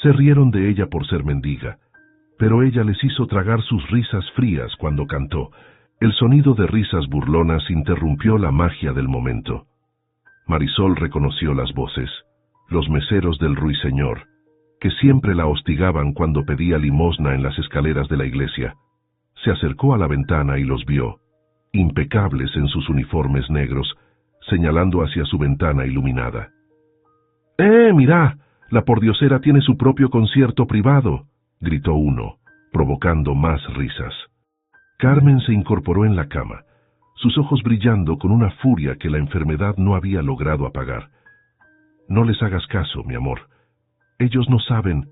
Se rieron de ella por ser mendiga, pero ella les hizo tragar sus risas frías cuando cantó. El sonido de risas burlonas interrumpió la magia del momento. Marisol reconoció las voces, los meseros del ruiseñor, que siempre la hostigaban cuando pedía limosna en las escaleras de la iglesia. Se acercó a la ventana y los vio, impecables en sus uniformes negros, señalando hacia su ventana iluminada. Mirá, la pordiosera tiene su propio concierto privado, gritó uno, provocando más risas. Carmen se incorporó en la cama, sus ojos brillando con una furia que la enfermedad no había logrado apagar. No les hagas caso, mi amor. Ellos no saben.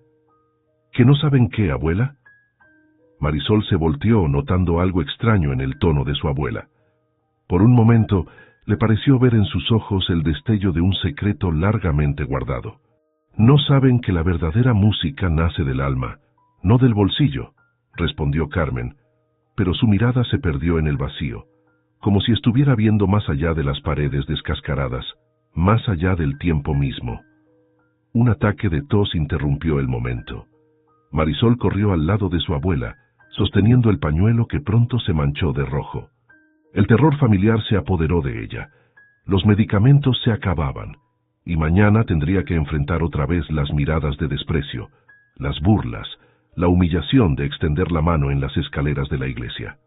¿Que no saben qué, abuela? Marisol se volteó notando algo extraño en el tono de su abuela. Por un momento le pareció ver en sus ojos el destello de un secreto largamente guardado. No saben que la verdadera música nace del alma, no del bolsillo, respondió Carmen, pero su mirada se perdió en el vacío, como si estuviera viendo más allá de las paredes descascaradas, más allá del tiempo mismo. Un ataque de tos interrumpió el momento. Marisol corrió al lado de su abuela, sosteniendo el pañuelo que pronto se manchó de rojo. El terror familiar se apoderó de ella. Los medicamentos se acababan, y mañana tendría que enfrentar otra vez las miradas de desprecio, las burlas, la humillación de extender la mano en las escaleras de la iglesia.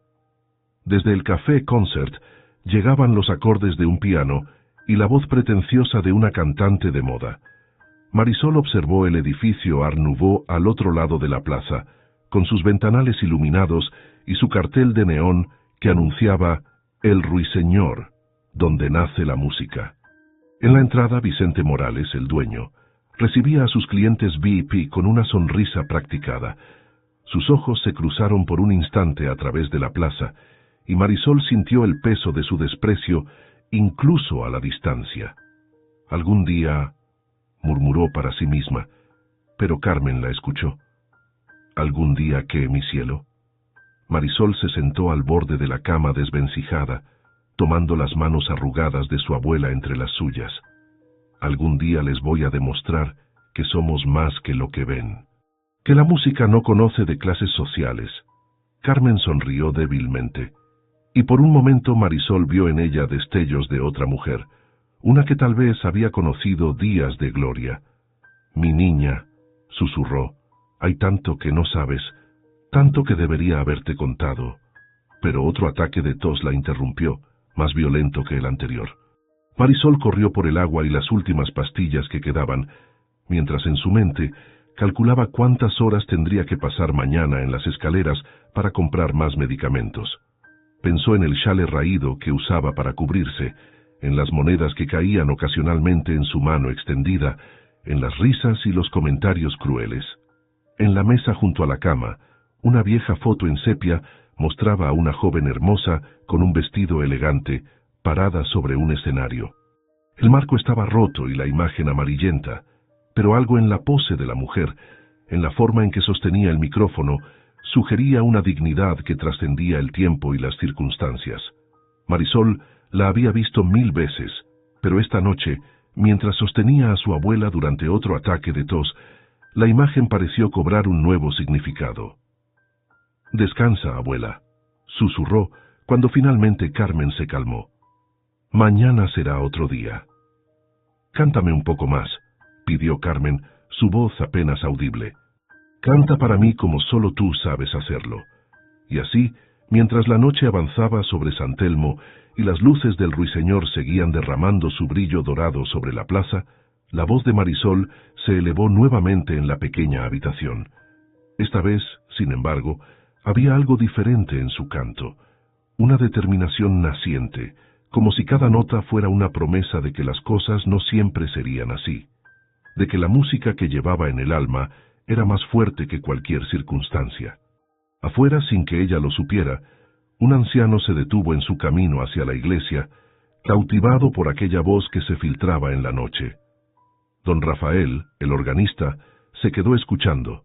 Desde el café Concert llegaban los acordes de un piano y la voz pretenciosa de una cantante de moda. Marisol observó el edificio Art Nouveau al otro lado de la plaza, con sus ventanales iluminados y su cartel de neón que anunciaba El Ruiseñor, donde nace la música. En la entrada, Vicente Morales, el dueño, recibía a sus clientes VIP con una sonrisa practicada. Sus ojos se cruzaron por un instante a través de la plaza, y Marisol sintió el peso de su desprecio incluso a la distancia. Algún día, murmuró para sí misma, pero Carmen la escuchó. ¿Algún día qué, mi cielo? Marisol se sentó al borde de la cama desvencijada, tomando las manos arrugadas de su abuela entre las suyas. Algún día les voy a demostrar que somos más que lo que ven. Que la música no conoce de clases sociales. Carmen sonrió débilmente, y por un momento Marisol vio en ella destellos de otra mujer, una que tal vez había conocido días de gloria. Mi niña, susurró, hay tanto que no sabes, tanto que debería haberte contado. Pero otro ataque de tos la interrumpió, más violento que el anterior. Marisol corrió por el agua y las últimas pastillas que quedaban, mientras en su mente calculaba cuántas horas tendría que pasar mañana en las escaleras para comprar más medicamentos. Pensó en el chale raído que usaba para cubrirse, en las monedas que caían ocasionalmente en su mano extendida, en las risas y los comentarios crueles. En la mesa junto a la cama, una vieja foto en sepia mostraba a una joven hermosa con un vestido elegante, parada sobre un escenario. El marco estaba roto y la imagen amarillenta, pero algo en la pose de la mujer, en la forma en que sostenía el micrófono, sugería una dignidad que trascendía el tiempo y las circunstancias. Marisol la había visto 1000 veces, pero esta noche, mientras sostenía a su abuela durante otro ataque de tos, la imagen pareció cobrar un nuevo significado. «Descansa, abuela», susurró cuando finalmente Carmen se calmó. «Mañana será otro día». «Cántame un poco más», pidió Carmen, su voz apenas audible. «Canta para mí como solo tú sabes hacerlo». Y así, mientras la noche avanzaba sobre San Telmo y las luces del ruiseñor seguían derramando su brillo dorado sobre la plaza, la voz de Marisol se elevó nuevamente en la pequeña habitación. Esta vez, sin embargo, había algo diferente en su canto, una determinación naciente, como si cada nota fuera una promesa de que las cosas no siempre serían así, de que la música que llevaba en el alma era más fuerte que cualquier circunstancia. Afuera, sin que ella lo supiera, un anciano se detuvo en su camino hacia la iglesia, cautivado por aquella voz que se filtraba en la noche. Don Rafael, el organista, se quedó escuchando,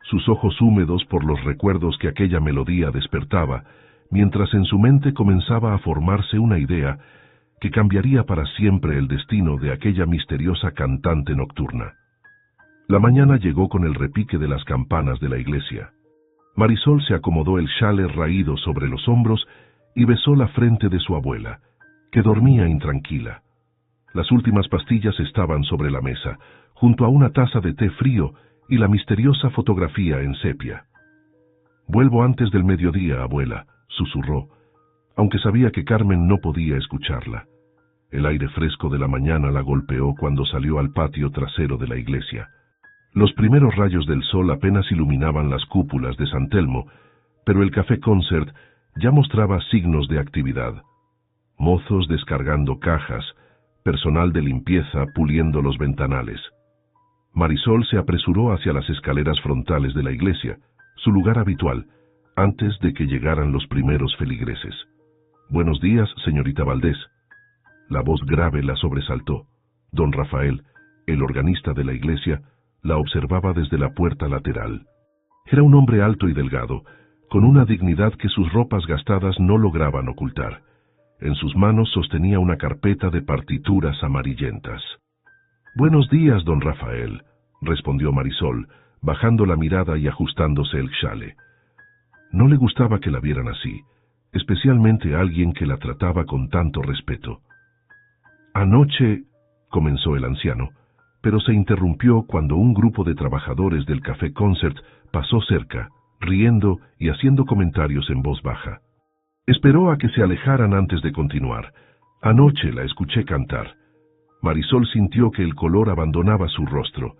sus ojos húmedos por los recuerdos que aquella melodía despertaba, mientras en su mente comenzaba a formarse una idea que cambiaría para siempre el destino de aquella misteriosa cantante nocturna. La mañana llegó con el repique de las campanas de la iglesia. Marisol se acomodó el chale raído sobre los hombros y besó la frente de su abuela, que dormía intranquila. Las últimas pastillas estaban sobre la mesa, junto a una taza de té frío y la misteriosa fotografía en sepia. «Vuelvo antes del mediodía, abuela», susurró, aunque sabía que Carmen no podía escucharla. El aire fresco de la mañana la golpeó cuando salió al patio trasero de la iglesia. Los primeros rayos del sol apenas iluminaban las cúpulas de San Telmo, pero el Café Concert ya mostraba signos de actividad. Mozos descargando cajas, personal de limpieza puliendo los ventanales. Marisol se apresuró hacia las escaleras frontales de la iglesia, su lugar habitual, antes de que llegaran los primeros feligreses. «Buenos días, señorita Valdés». La voz grave la sobresaltó. Don Rafael, el organista de la iglesia, la observaba desde la puerta lateral. Era un hombre alto y delgado, con una dignidad que sus ropas gastadas no lograban ocultar. En sus manos sostenía una carpeta de partituras amarillentas. «Buenos días, don Rafael», respondió Marisol, bajando la mirada y ajustándose el chale. No le gustaba que la vieran así, especialmente a alguien que la trataba con tanto respeto. «Anoche», comenzó el anciano, pero se interrumpió cuando un grupo de trabajadores del Café Concert pasó cerca, riendo y haciendo comentarios en voz baja. Esperó a que se alejaran antes de continuar. «Anoche la escuché cantar». Marisol sintió que el color abandonaba su rostro.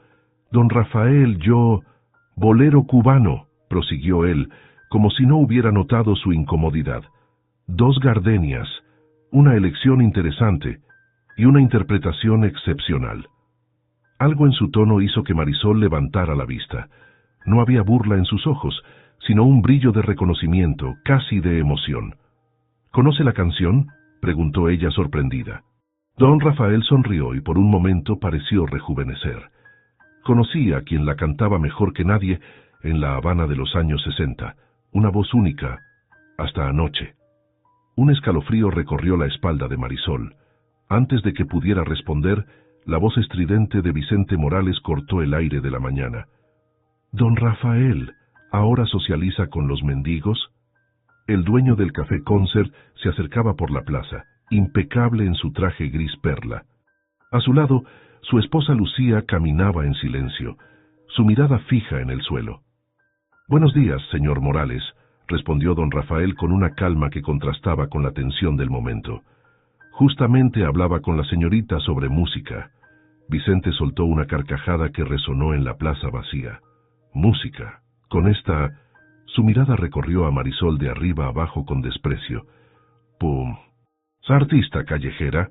«Don Rafael, bolero cubano», prosiguió él, como si no hubiera notado su incomodidad. «Dos gardenias, una elección interesante y una interpretación excepcional». Algo en su tono hizo que Marisol levantara la vista. No había burla en sus ojos, sino un brillo de reconocimiento, casi de emoción. «¿Conoce la canción?», preguntó ella sorprendida. Don Rafael sonrió y por un momento pareció rejuvenecer. Conocía a quien la cantaba mejor que nadie en La Habana de los años 60, una voz única, hasta anoche. Un escalofrío recorrió la espalda de Marisol. Antes de que pudiera responder, la voz estridente de Vicente Morales cortó el aire de la mañana. «Don Rafael, ¿ahora socializa con los mendigos?». El dueño del Café Concert se acercaba por la plaza, impecable en su traje gris perla. A su lado, su esposa Lucía caminaba en silencio, su mirada fija en el suelo. «Buenos días, señor Morales», respondió don Rafael con una calma que contrastaba con la tensión del momento. Justamente hablaba con la señorita sobre música. Vicente soltó una carcajada que resonó en la plaza vacía. «Música». Con esta, su mirada recorrió a Marisol de arriba abajo con desprecio. «Pum. ¿Artista callejera?».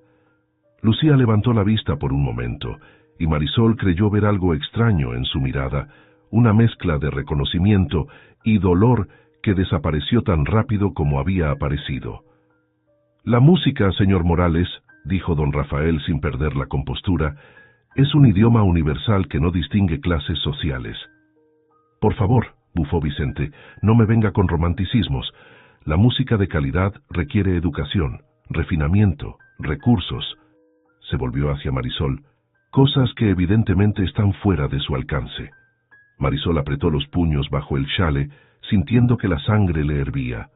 Lucía levantó la vista por un momento, y Marisol creyó ver algo extraño en su mirada, una mezcla de reconocimiento y dolor que desapareció tan rápido como había aparecido. «La música, señor Morales», dijo don Rafael sin perder la compostura, «es un idioma universal que no distingue clases sociales». «Por favor», bufó Vicente, «no me venga con romanticismos. La música de calidad requiere educación, refinamiento, recursos». Se volvió hacia Marisol, «cosas que evidentemente están fuera de su alcance». Marisol apretó los puños bajo el chale, sintiendo que la sangre le hervía.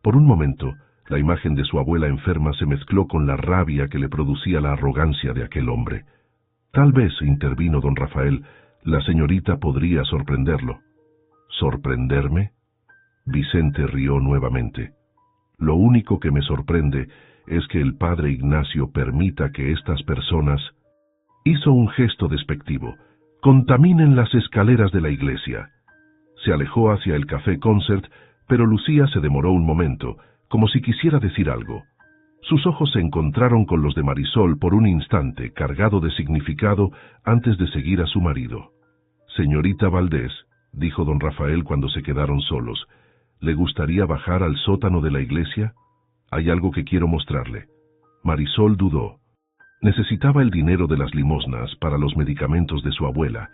Por un momento, la imagen de su abuela enferma se mezcló con la rabia que le producía la arrogancia de aquel hombre. Tal vez, intervino don Rafael, la señorita podría sorprenderlo. ¿Sorprenderme? Vicente rió nuevamente. Lo único que me sorprende es que el padre Ignacio permita que estas personas... Hizo un gesto despectivo. «Contaminen las escaleras de la iglesia». Se alejó hacia el Café Concert, pero Lucía se demoró un momento, como si quisiera decir algo. Sus ojos se encontraron con los de Marisol por un instante, cargado de significado, antes de seguir a su marido. «Señorita Valdés», dijo don Rafael cuando se quedaron solos, «¿le gustaría bajar al sótano de la iglesia? Hay algo que quiero mostrarle». Marisol dudó. Necesitaba el dinero de las limosnas para los medicamentos de su abuela,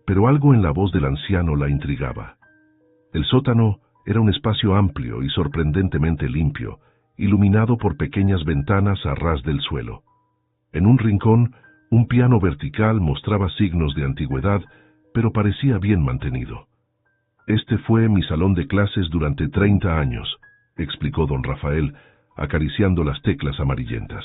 pero algo en la voz del anciano la intrigaba. El sótano era un espacio amplio y sorprendentemente limpio, iluminado por pequeñas ventanas a ras del suelo. En un rincón, un piano vertical mostraba signos de antigüedad, pero parecía bien mantenido. Este fue mi salón de clases durante 30 años, explicó don Rafael, acariciando las teclas amarillentas.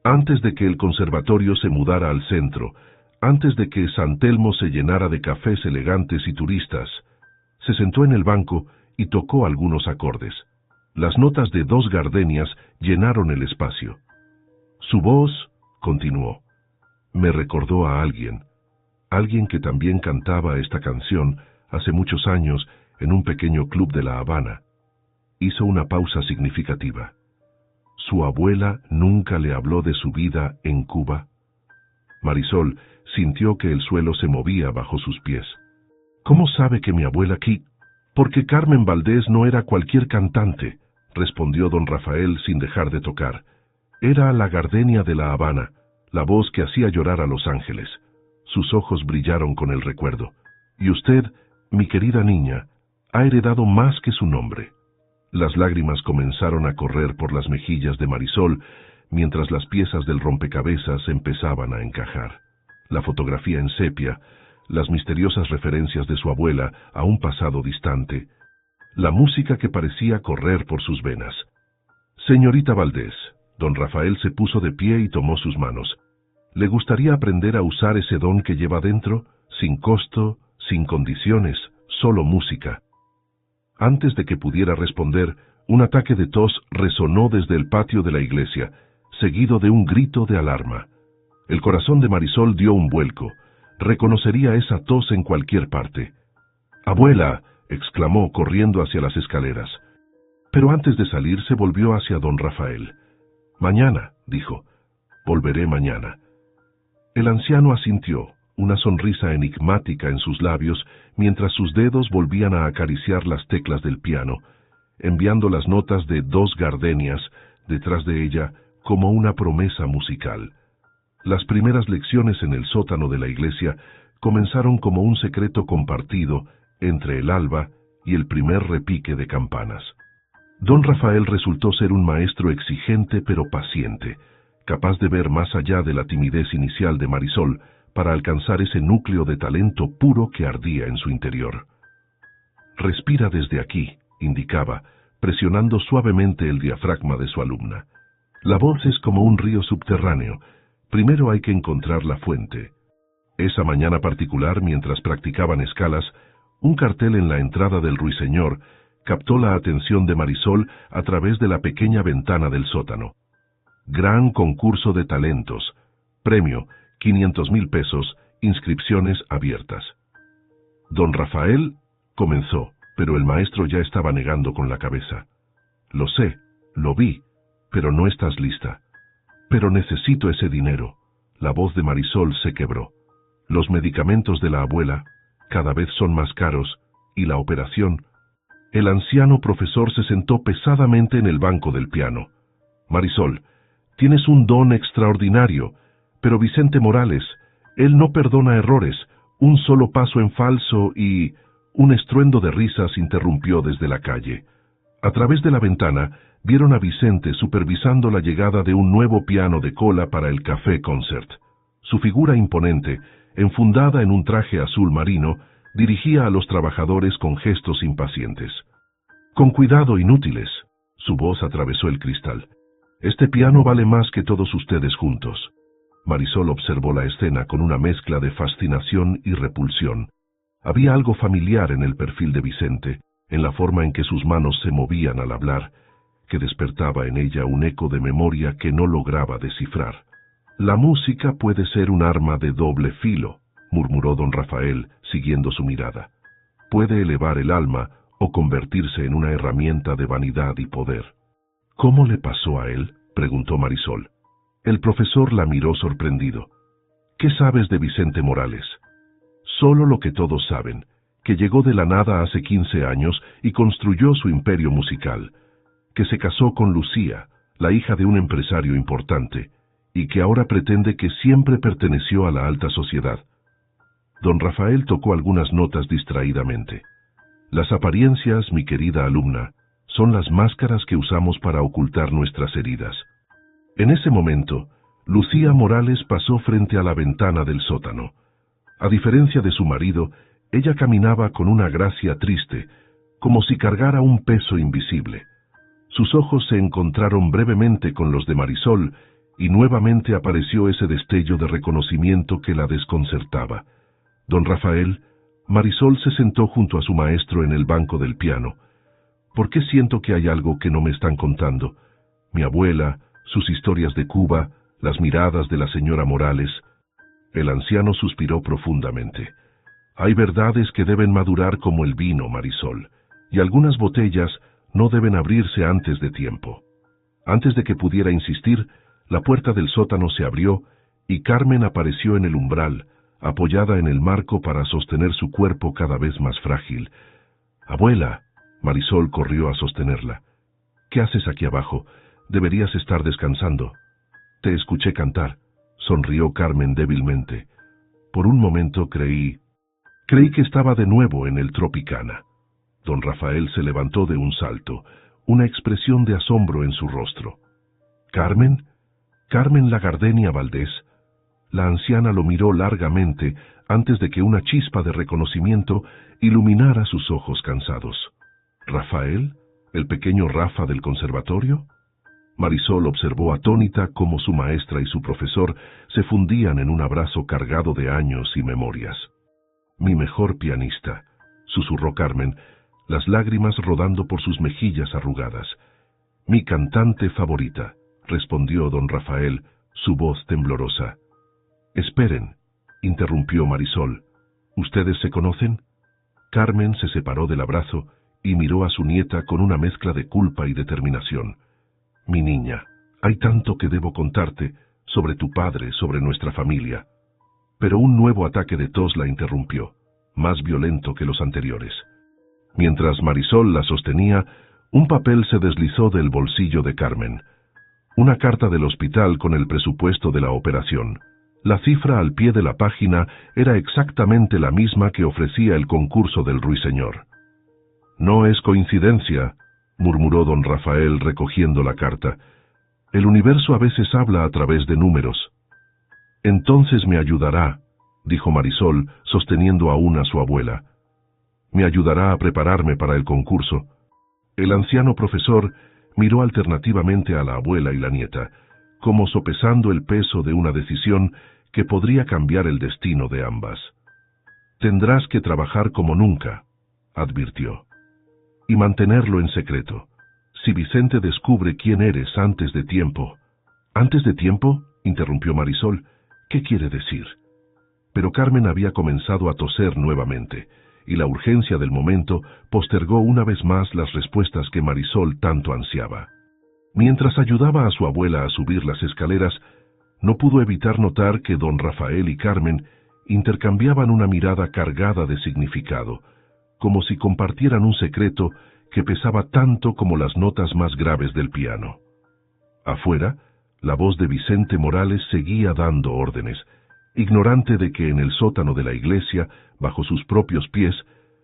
Antes de que el conservatorio se mudara al centro, antes de que San Telmo se llenara de cafés elegantes y turistas, se sentó en el banco y tocó algunos acordes. Las notas de 2 gardenias llenaron el espacio. Su voz, continuó, me recordó a alguien que también cantaba esta canción hace muchos años en un pequeño club de La Habana. Hizo una pausa significativa. ¿Su abuela nunca le habló de su vida en Cuba? Marisol sintió que el suelo se movía bajo sus pies. ¿Cómo sabe que mi abuela aquí? Porque Carmen Valdés no era cualquier cantante, respondió don Rafael sin dejar de tocar. Era la gardenia de La Habana, la voz que hacía llorar a los ángeles. Sus ojos brillaron con el recuerdo. Y usted, mi querida niña, ha heredado más que su nombre. Las lágrimas comenzaron a correr por las mejillas de Marisol, mientras las piezas del rompecabezas empezaban a encajar. La fotografía en sepia, las misteriosas referencias de su abuela a un pasado distante, la música que parecía correr por sus venas. Señorita Valdés, don Rafael se puso de pie y tomó sus manos. ¿Le gustaría aprender a usar ese don que lleva dentro, sin costo, sin condiciones, solo música? Antes de que pudiera responder, un ataque de tos resonó desde el patio de la iglesia, seguido de un grito de alarma. El corazón de Marisol dio un vuelco. Reconocería esa tos en cualquier parte. «¡Abuela!», exclamó corriendo hacia las escaleras. Pero antes de salir se volvió hacia don Rafael. «Mañana», dijo, «volveré mañana». El anciano asintió, una sonrisa enigmática en sus labios, mientras sus dedos volvían a acariciar las teclas del piano, enviando las notas de 2 gardenias detrás de ella como una promesa musical. Las primeras lecciones en el sótano de la iglesia comenzaron como un secreto compartido entre el alba y el primer repique de campanas. Don Rafael resultó ser un maestro exigente pero paciente, capaz de ver más allá de la timidez inicial de Marisol para alcanzar ese núcleo de talento puro que ardía en su interior. «Respira desde aquí», indicaba, presionando suavemente el diafragma de su alumna. «La voz es como un río subterráneo. Primero hay que encontrar la fuente». Esa mañana particular, mientras practicaban escalas, un cartel en la entrada del ruiseñor captó la atención de Marisol a través de la pequeña ventana del sótano. Gran concurso de talentos. Premio, 500,000 pesos, inscripciones abiertas. Don Rafael comenzó, pero el maestro ya estaba negando con la cabeza. «Lo sé, lo vi, pero no estás lista». «Pero necesito ese dinero». La voz de Marisol se quebró. «Los medicamentos de la abuela cada vez son más caros, y la operación». El anciano profesor se sentó pesadamente en el banco del piano. «Marisol, tienes un don extraordinario, pero Vicente Morales, él no perdona errores, un solo paso en falso y...». Un estruendo de risas interrumpió desde la calle. A través de la ventana vieron a Vicente supervisando la llegada de un nuevo piano de cola para el Café Concert. Su figura imponente, enfundada en un traje azul marino, dirigía a los trabajadores con gestos impacientes. «Con cuidado, inútiles», su voz atravesó el cristal. «Este piano vale más que todos ustedes juntos». Marisol observó la escena con una mezcla de fascinación y repulsión. Había algo familiar en el perfil de Vicente, en la forma en que sus manos se movían al hablar, que despertaba en ella un eco de memoria que no lograba descifrar. «La música puede ser un arma de doble filo», murmuró don Rafael, siguiendo su mirada. «Puede elevar el alma o convertirse en una herramienta de vanidad y poder». «¿Cómo le pasó a él?», preguntó Marisol. El profesor la miró sorprendido. «¿Qué sabes de Vicente Morales?». «Solo lo que todos saben, que llegó de la nada hace 15 años y construyó su imperio musical, que se casó con Lucía, la hija de un empresario importante, y que ahora pretende que siempre perteneció a la alta sociedad». Don Rafael tocó algunas notas distraídamente. «Las apariencias, mi querida alumna, son las máscaras que usamos para ocultar nuestras heridas». En ese momento, Lucía Morales pasó frente a la ventana del sótano. A diferencia de su marido, ella caminaba con una gracia triste, como si cargara un peso invisible. Sus ojos se encontraron brevemente con los de Marisol, y nuevamente apareció ese destello de reconocimiento que la desconcertaba. Don Rafael, Marisol se sentó junto a su maestro en el banco del piano. ¿Por qué siento que hay algo que no me están contando? Mi abuela, sus historias de Cuba, las miradas de la señora Morales. El anciano suspiró profundamente. Hay verdades que deben madurar como el vino, Marisol, y algunas botellas no deben abrirse antes de tiempo. Antes de que pudiera insistir, la puerta del sótano se abrió y Carmen apareció en el umbral, apoyada en el marco para sostener su cuerpo cada vez más frágil. «Abuela», Marisol corrió a sostenerla. «¿Qué haces aquí abajo? Deberías estar descansando». «Te escuché cantar», sonrió Carmen débilmente. «Por un momento creí que estaba de nuevo en el Tropicana». Don Rafael se levantó de un salto, una expresión de asombro en su rostro. «¿Carmen? ¿Carmen la Gardenia Valdés?» La anciana lo miró largamente antes de que una chispa de reconocimiento iluminara sus ojos cansados. «¿Rafael? ¿El pequeño Rafa del conservatorio?» Marisol observó atónita cómo su maestra y su profesor se fundían en un abrazo cargado de años y memorias. «Mi mejor pianista», susurró Carmen, las lágrimas rodando por sus mejillas arrugadas. «Mi cantante favorita», respondió don Rafael, su voz temblorosa. «Esperen», interrumpió Marisol. «¿Ustedes se conocen?» Carmen se separó del abrazo y miró a su nieta con una mezcla de culpa y determinación. «Mi niña, hay tanto que debo contarte sobre tu padre, sobre nuestra familia». Pero un nuevo ataque de tos la interrumpió, más violento que los anteriores. Mientras Marisol la sostenía, un papel se deslizó del bolsillo de Carmen. Una carta del hospital con el presupuesto de la operación. La cifra al pie de la página era exactamente la misma que ofrecía el concurso del ruiseñor. «No es coincidencia», murmuró don Rafael recogiendo la carta. «El universo a veces habla a través de números». «Entonces me ayudará», dijo Marisol, sosteniendo aún a su abuela. «Me ayudará a prepararme para el concurso». El anciano profesor miró alternativamente a la abuela y la nieta, como sopesando el peso de una decisión que podría cambiar el destino de ambas. «Tendrás que trabajar como nunca», advirtió, «y mantenerlo en secreto. Si Vicente descubre quién eres antes de tiempo». «¿Antes de tiempo?», interrumpió Marisol. «¿Qué quiere decir?». Pero Carmen había comenzado a toser nuevamente, y la urgencia del momento postergó una vez más las respuestas que Marisol tanto ansiaba. Mientras ayudaba a su abuela a subir las escaleras, no pudo evitar notar que don Rafael y Carmen intercambiaban una mirada cargada de significado, como si compartieran un secreto que pesaba tanto como las notas más graves del piano. Afuera, la voz de Vicente Morales seguía dando órdenes, ignorante de que en el sótano de la iglesia, bajo sus propios pies,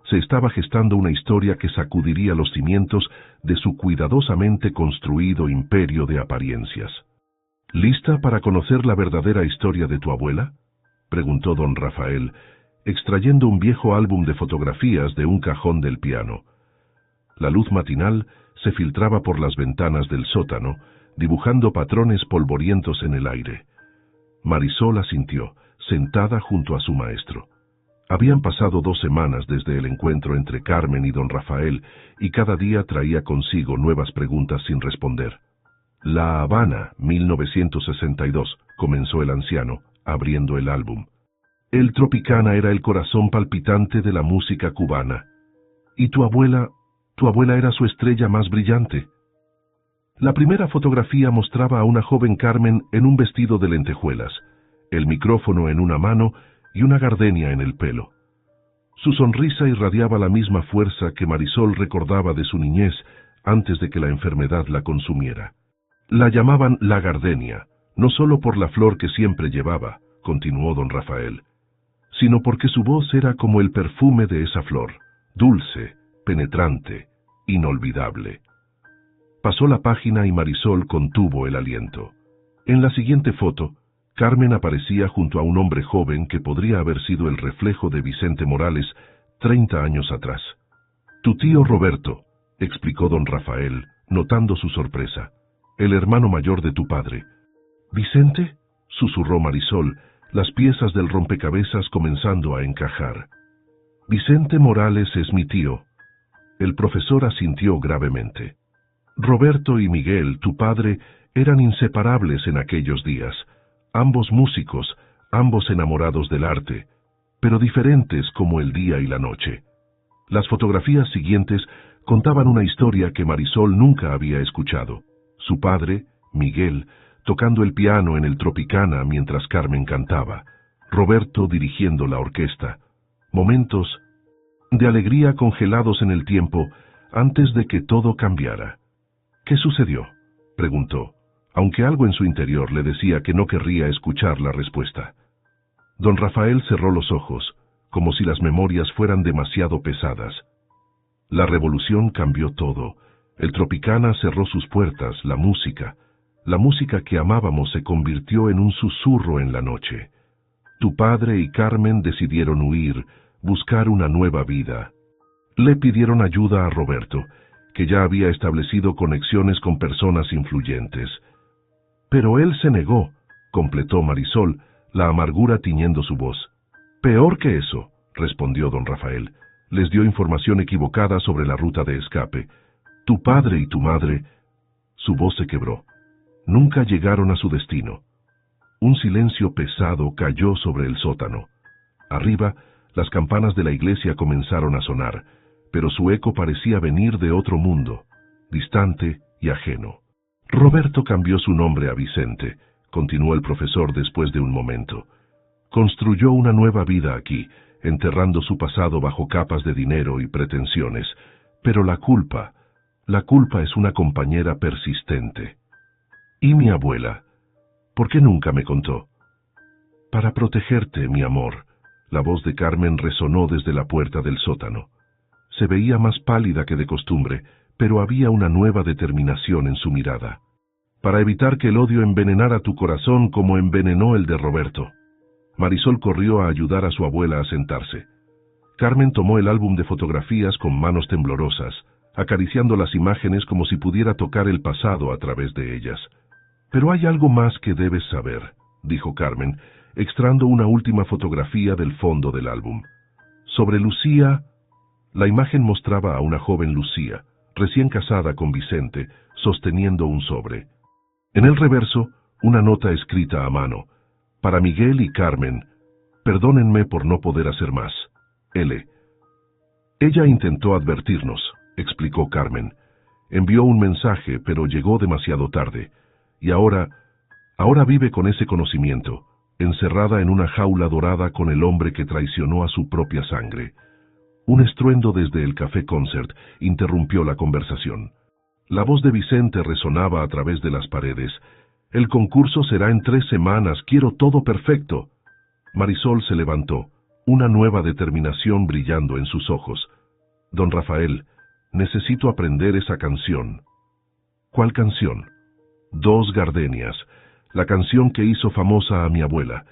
se estaba gestando una historia que sacudiría los cimientos de su cuidadosamente construido imperio de apariencias. «¿Lista para conocer la verdadera historia de tu abuela?», preguntó don Rafael, extrayendo un viejo álbum de fotografías de un cajón del piano. La luz matinal se filtraba por las ventanas del sótano, dibujando patrones polvorientos en el aire. Marisol asintió, sentada junto a su maestro. Habían pasado 2 semanas desde el encuentro entre Carmen y don Rafael, y cada día traía consigo nuevas preguntas sin responder. «La Habana, 1962», comenzó el anciano, abriendo el álbum. «El Tropicana era el corazón palpitante de la música cubana. ¿Y tu abuela era su estrella más brillante?» La primera fotografía mostraba a una joven Carmen en un vestido de lentejuelas, el micrófono en una mano y una gardenia en el pelo. Su sonrisa irradiaba la misma fuerza que Marisol recordaba de su niñez antes de que la enfermedad la consumiera. La llamaban la gardenia, no solo por la flor que siempre llevaba, continuó don Rafael, sino porque su voz era como el perfume de esa flor, dulce, penetrante, inolvidable. Pasó la página y Marisol contuvo el aliento. En la siguiente foto, Carmen aparecía junto a un hombre joven que podría haber sido el reflejo de Vicente Morales 30 años atrás. «Tu tío Roberto», explicó don Rafael, notando su sorpresa. «El hermano mayor de tu padre». «¿Vicente?», susurró Marisol, las piezas del rompecabezas comenzando a encajar. «Vicente Morales es mi tío». El profesor asintió gravemente. «Roberto y Miguel, tu padre, eran inseparables en aquellos días, ambos músicos, ambos enamorados del arte, pero diferentes como el día y la noche». Las fotografías siguientes contaban una historia que Marisol nunca había escuchado. Su padre, Miguel, tocando el piano en el Tropicana mientras Carmen cantaba, Roberto dirigiendo la orquesta. Momentos de alegría congelados en el tiempo antes de que todo cambiara. «¿Qué sucedió?», preguntó, aunque algo en su interior le decía que no querría escuchar la respuesta. Don Rafael cerró los ojos, como si las memorias fueran demasiado pesadas. La revolución cambió todo. El Tropicana cerró sus puertas, la música que amábamos se convirtió en un susurro en la noche. Tu padre y Carmen decidieron huir, buscar una nueva vida. Le pidieron ayuda a Roberto, que ya había establecido conexiones con personas influyentes. Pero él se negó, completó Marisol, la amargura tiñendo su voz. «Peor que eso», respondió don Rafael, les dio información equivocada sobre la ruta de escape. Tu padre y tu madre... Su voz se quebró. Nunca llegaron a su destino. Un silencio pesado cayó sobre el sótano. Arriba, las campanas de la iglesia comenzaron a sonar, pero su eco parecía venir de otro mundo, distante y ajeno. «Roberto cambió su nombre a Vicente», continuó el profesor después de un momento. «Construyó una nueva vida aquí, enterrando su pasado bajo capas de dinero y pretensiones, pero la culpa es una compañera persistente. ¿Y mi abuela? ¿Por qué nunca me contó?» «Para protegerte, mi amor», la voz de Carmen resonó desde la puerta del sótano. Se veía más pálida que de costumbre, pero había una nueva determinación en su mirada. «Para evitar que el odio envenenara tu corazón como envenenó el de Roberto». Marisol corrió a ayudar a su abuela a sentarse. Carmen tomó el álbum de fotografías con manos temblorosas, acariciando las imágenes como si pudiera tocar el pasado a través de ellas. «Pero hay algo más que debes saber», dijo Carmen, extrayendo una última fotografía del fondo del álbum. «Sobre Lucía...» La imagen mostraba a una joven Lucía, recién casada con Vicente, sosteniendo un sobre. En el reverso, una nota escrita a mano. «Para Miguel y Carmen, perdónenme por no poder hacer más. L». «Ella intentó advertirnos», explicó Carmen. «Envió un mensaje, pero llegó demasiado tarde. Y ahora vive con ese conocimiento, encerrada en una jaula dorada con el hombre que traicionó a su propia sangre». Un estruendo desde el Café Concert interrumpió la conversación. La voz de Vicente resonaba a través de las paredes. «El concurso será en 3 semanas, quiero todo perfecto». Marisol se levantó, una nueva determinación brillando en sus ojos. «Don Rafael, necesito aprender esa canción». «¿Cuál canción?» «Dos Gardenias, la canción que hizo famosa a mi abuela,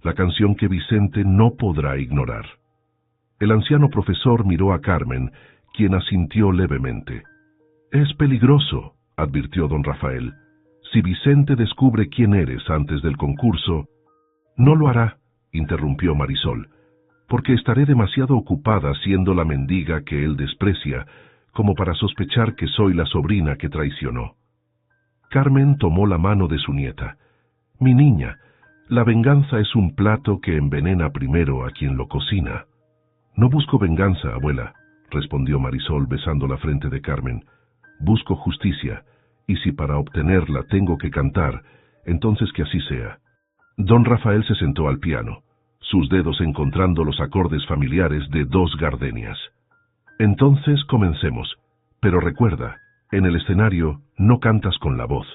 la canción que Vicente no podrá ignorar». El anciano profesor miró a Carmen, quien asintió levemente. «Es peligroso», advirtió don Rafael. «Si Vicente descubre quién eres antes del concurso...» «No lo hará», interrumpió Marisol, «porque estaré demasiado ocupada siendo la mendiga que él desprecia, como para sospechar que soy la sobrina que traicionó». Carmen tomó la mano de su nieta. «Mi niña, la venganza es un plato que envenena primero a quien lo cocina». «No busco venganza, abuela», respondió Marisol besando la frente de Carmen. «Busco justicia, y si para obtenerla tengo que cantar, entonces que así sea». Don Rafael se sentó al piano, sus dedos encontrando los acordes familiares de Dos Gardenias. «Entonces comencemos, pero recuerda, en el escenario no cantas con la voz,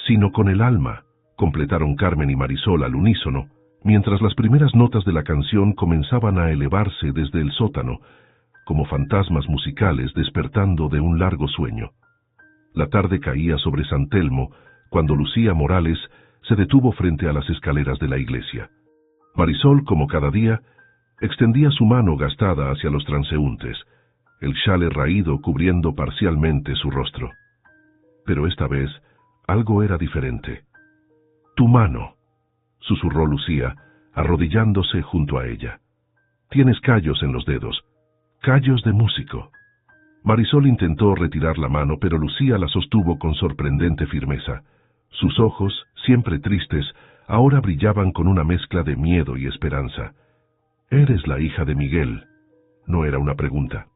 sino con el alma», completaron Carmen y Marisol al unísono, mientras las primeras notas de la canción comenzaban a elevarse desde el sótano, como fantasmas musicales despertando de un largo sueño. La tarde caía sobre San Telmo, cuando Lucía Morales se detuvo frente a las escaleras de la iglesia. Marisol, como cada día, extendía su mano gastada hacia los transeúntes, el chale raído cubriendo parcialmente su rostro. Pero esta vez, algo era diferente. «Tu mano», susurró Lucía, arrodillándose junto a ella. «Tienes callos en los dedos, callos de músico». Marisol intentó retirar la mano, pero Lucía la sostuvo con sorprendente firmeza. Sus ojos, siempre tristes, ahora brillaban con una mezcla de miedo y esperanza. «Eres la hija de Miguel», no era una pregunta.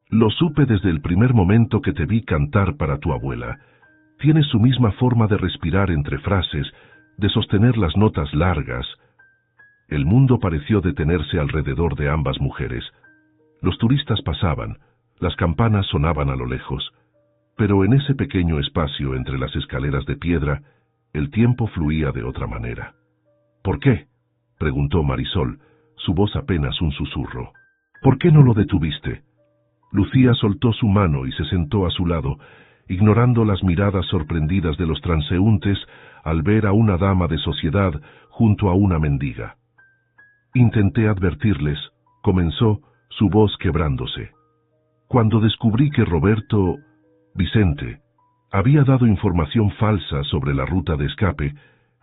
«Lo supe desde el primer momento que te vi cantar para tu abuela. Tienes su misma forma de respirar entre frases, de sostener las notas largas». El mundo pareció detenerse alrededor de ambas mujeres. Los turistas pasaban, las campanas sonaban a lo lejos, pero en ese pequeño espacio entre las escaleras de piedra, el tiempo fluía de otra manera. «¿Por qué?», preguntó Marisol, su voz apenas un susurro. «¿Por qué no lo detuviste?». Lucía soltó su mano y se sentó a su lado, ignorando las miradas sorprendidas de los transeúntes al ver a una dama de sociedad junto a una mendiga. «Intenté advertirles», comenzó, su voz quebrándose. «Cuando descubrí que Vicente, había dado información falsa sobre la ruta de escape,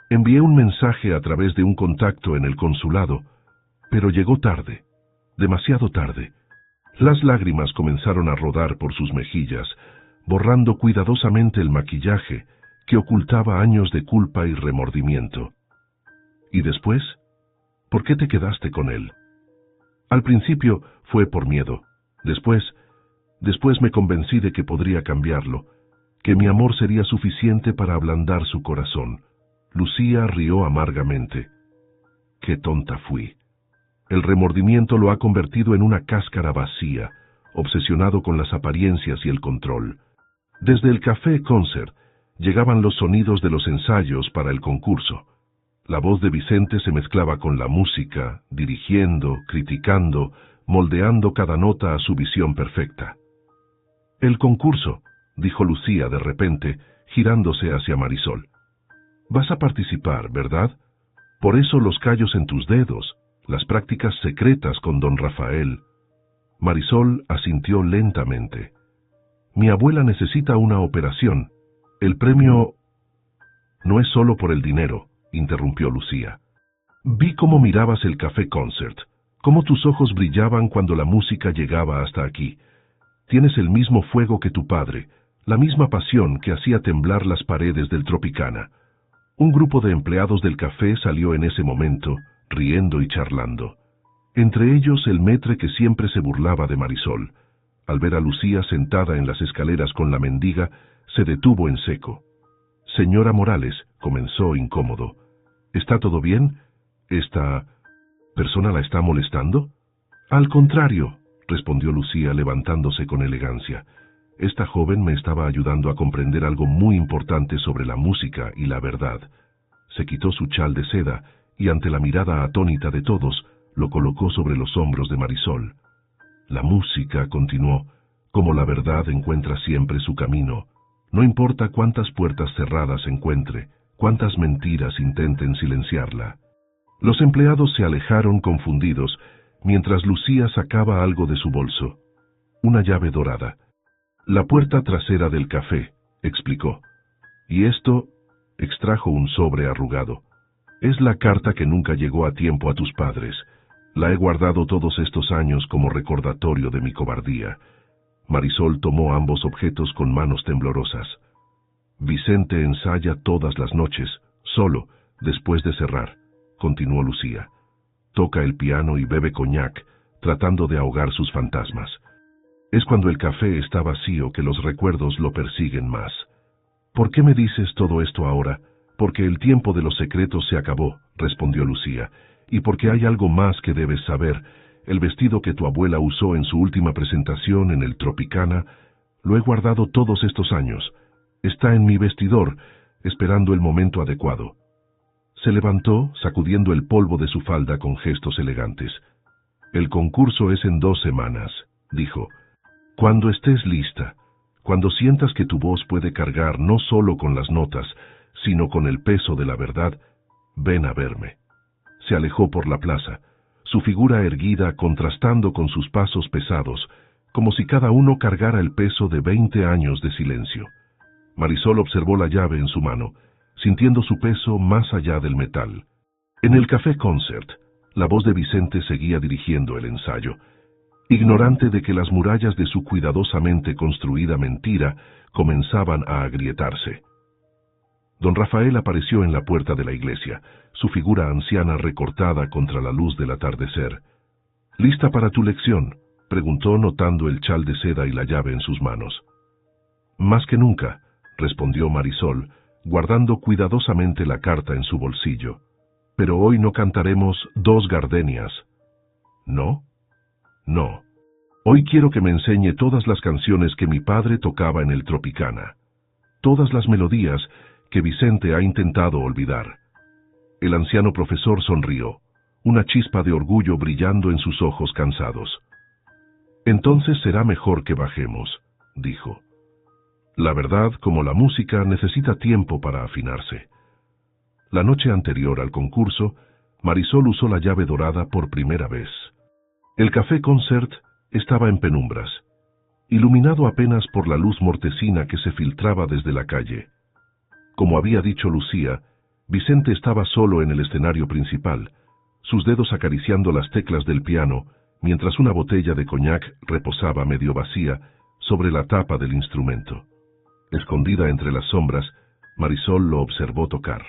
envié un mensaje a través de un contacto en el consulado, pero llegó tarde, demasiado tarde». Las lágrimas comenzaron a rodar por sus mejillas, borrando cuidadosamente el maquillaje que ocultaba años de culpa y remordimiento. «¿Y después? ¿Por qué te quedaste con él?». «Al principio fue por miedo. Después me convencí de que podría cambiarlo, que mi amor sería suficiente para ablandar su corazón». Lucía rió amargamente. «Qué tonta fui. El remordimiento lo ha convertido en una cáscara vacía, obsesionado con las apariencias y el control». Desde el Café Concert llegaban los sonidos de los ensayos para el concurso. La voz de Vicente se mezclaba con la música, dirigiendo, criticando, moldeando cada nota a su visión perfecta. «El concurso», dijo Lucía de repente, girándose hacia Marisol. «Vas a participar, ¿verdad? Por eso los callos en tus dedos, las prácticas secretas con don Rafael». Marisol asintió lentamente. «Mi abuela necesita una operación. El premio...». «No es solo por el dinero», interrumpió Lucía. «Vi cómo mirabas el Café Concert, cómo tus ojos brillaban cuando la música llegaba hasta aquí. Tienes el mismo fuego que tu padre, la misma pasión que hacía temblar las paredes del Tropicana». Un grupo de empleados del café salió en ese momento, riendo y charlando. Entre ellos el maître que siempre se burlaba de Marisol. Al ver a Lucía sentada en las escaleras con la mendiga, se detuvo en seco. «Señora Morales», comenzó incómodo. «¿Está todo bien? ¿Esta persona la está molestando?». «Al contrario», respondió Lucía levantándose con elegancia. «Esta joven me estaba ayudando a comprender algo muy importante sobre la música y la verdad». Se quitó su chal de seda y ante la mirada atónita de todos, lo colocó sobre los hombros de Marisol. «La música», continuó, «como la verdad encuentra siempre su camino. No importa cuántas puertas cerradas encuentre, cuántas mentiras intenten silenciarla». Los empleados se alejaron confundidos, mientras Lucía sacaba algo de su bolso. Una llave dorada. «La puerta trasera del café», explicó. «Y esto», extrajo un sobre arrugado, «es la carta que nunca llegó a tiempo a tus padres. La he guardado todos estos años como recordatorio de mi cobardía». Marisol tomó ambos objetos con manos temblorosas. «Vicente ensaya todas las noches, solo, después de cerrar», continuó Lucía. «Toca el piano y bebe coñac, tratando de ahogar sus fantasmas. Es cuando el café está vacío que los recuerdos lo persiguen más». «¿Por qué me dices todo esto ahora?». «Porque el tiempo de los secretos se acabó», respondió Lucía, «y porque hay algo más que debes saber. El vestido que tu abuela usó en su última presentación en el Tropicana, lo he guardado todos estos años. Está en mi vestidor, esperando el momento adecuado». Se levantó, sacudiendo el polvo de su falda con gestos elegantes. «El concurso es en 2 semanas», dijo. «Cuando estés lista, cuando sientas que tu voz puede cargar no solo con las notas, sino con el peso de la verdad, ven a verme. Se alejó por la plaza, su figura erguida contrastando con sus pasos pesados, como si cada uno cargara el peso de 20 años de silencio. Marisol observó la llave en su mano, sintiendo su peso más allá del metal. En el Café Concert, la voz de Vicente seguía dirigiendo el ensayo, ignorante de que las murallas de su cuidadosamente construida mentira comenzaban a agrietarse. Don Rafael apareció en la puerta de la iglesia, su figura anciana recortada contra la luz del atardecer. —¿Lista para tu lección? —preguntó notando el chal de seda y la llave en sus manos. —Más que nunca —respondió Marisol, guardando cuidadosamente la carta en su bolsillo—. Pero hoy no cantaremos Dos Gardenias. ¿No? No. Hoy quiero que me enseñe todas las canciones que mi padre tocaba en el Tropicana. Todas las melodías que Vicente ha intentado olvidar. El anciano profesor sonrió, una chispa de orgullo brillando en sus ojos cansados. Entonces será mejor que bajemos, dijo. La verdad, como la música, necesita tiempo para afinarse. La noche anterior al concurso, Marisol usó la llave dorada por primera vez. El Café Concert estaba en penumbras, iluminado apenas por la luz mortecina que se filtraba desde la calle. Como había dicho Lucía, Vicente estaba solo en el escenario principal, sus dedos acariciando las teclas del piano, mientras una botella de coñac reposaba medio vacía sobre la tapa del instrumento. Escondida entre las sombras, Marisol lo observó tocar.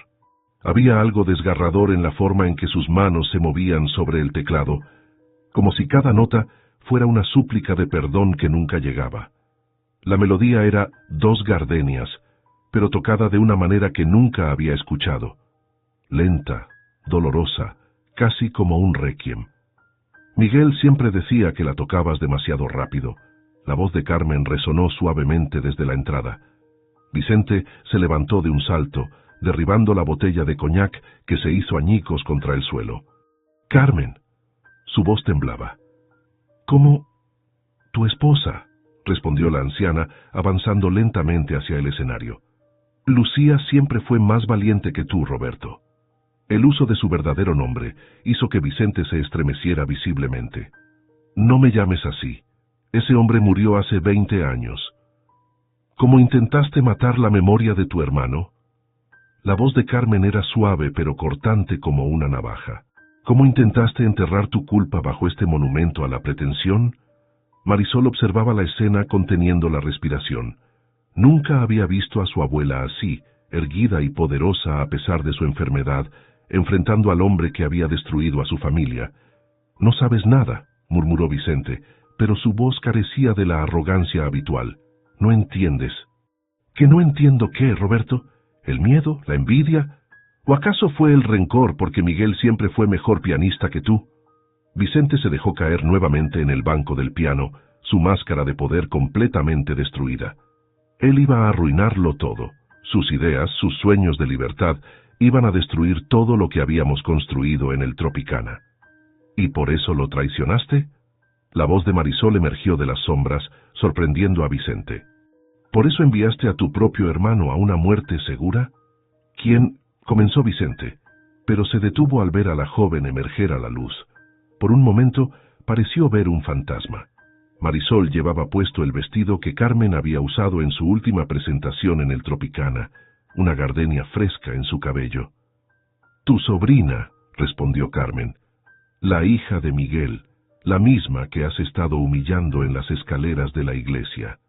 Había algo desgarrador en la forma en que sus manos se movían sobre el teclado, como si cada nota fuera una súplica de perdón que nunca llegaba. La melodía era Dos Gardenias, pero tocada de una manera que nunca había escuchado. Lenta, dolorosa, casi como un requiem. Miguel siempre decía que la tocabas demasiado rápido. La voz de Carmen resonó suavemente desde la entrada. Vicente se levantó de un salto, derribando la botella de coñac que se hizo añicos contra el suelo. —¡Carmen! Su voz temblaba. —¿Cómo? —Tu esposa —respondió la anciana, avanzando lentamente hacia el escenario. —Lucía siempre fue más valiente que tú, Roberto. El uso de su verdadero nombre hizo que Vicente se estremeciera visiblemente. —No me llames así. Ese hombre murió hace 20 años. ¿Cómo intentaste matar la memoria de tu hermano? La voz de Carmen era suave pero cortante como una navaja. ¿Cómo intentaste enterrar tu culpa bajo este monumento a la pretensión? Marisol observaba la escena conteniendo la respiración. Nunca había visto a su abuela así, erguida y poderosa a pesar de su enfermedad, enfrentando al hombre que había destruido a su familia. —No sabes nada —murmuró Vicente, pero su voz carecía de la arrogancia habitual. —No entiendes. —¿Que no entiendo qué, Roberto? ¿El miedo? ¿La envidia? ¿O acaso fue el rencor porque Miguel siempre fue mejor pianista que tú? Vicente se dejó caer nuevamente en el banco del piano, su máscara de poder completamente destruida. Él iba a arruinarlo todo. Sus ideas, sus sueños de libertad, iban a destruir todo lo que habíamos construido en el Tropicana. ¿Y por eso lo traicionaste? La voz de Marisol emergió de las sombras, sorprendiendo a Vicente. ¿Por eso enviaste a tu propio hermano a una muerte segura? ¿Quién? Comenzó Vicente, pero se detuvo al ver a la joven emerger a la luz. Por un momento pareció ver un fantasma. Marisol llevaba puesto el vestido que Carmen había usado en su última presentación en el Tropicana, una gardenia fresca en su cabello. —Tu sobrina —respondió Carmen—, la hija de Miguel, la misma que has estado humillando en las escaleras de la iglesia.